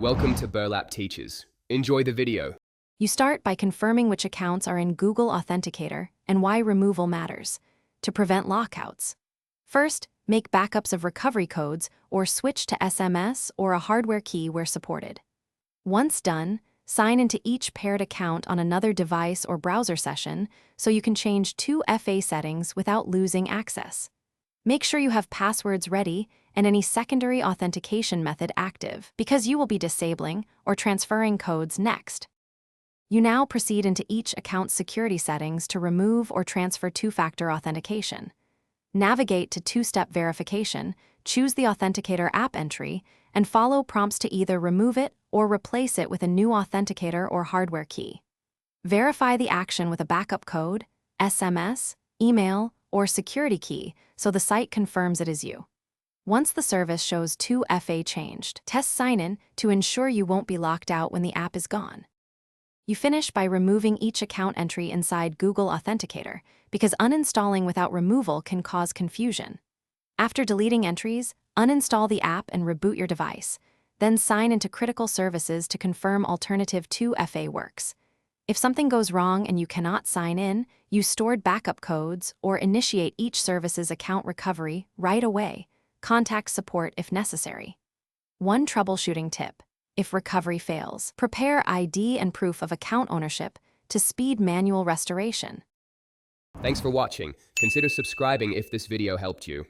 Welcome to Burlap Teachers. Enjoy the video. You start by confirming which accounts are in Google Authenticator and why removal matters, to prevent lockouts. First, make backups of recovery codes or switch to SMS or a hardware key where supported. Once done, sign into each paired account on another device or browser session so you can change two FA settings without losing access. Make sure you have passwords ready and any secondary authentication method active, because you will be disabling or transferring codes next. You now proceed into each account's security settings to remove or transfer two-factor authentication. Navigate to two-step verification, choose the Authenticator app entry, and follow prompts to either remove it or replace it with a new authenticator or hardware key. Verify the action with a backup code, SMS, email, or security key so the site confirms it is you. Once the service shows two FA changed, test sign-in to ensure you won't be locked out when the app is gone. You finish by removing each account entry inside Google Authenticator, because uninstalling without removal can cause confusion. After deleting entries, uninstall the app and reboot your device. Then sign into critical services to confirm alternative 2FA works. If something goes wrong and you cannot sign in, use stored backup codes or initiate each service's account recovery right away. Contact support if necessary. One troubleshooting tip: if recovery fails, prepare ID and proof of account ownership to speed manual restoration. Thanks for watching. Consider subscribing if this video helped you.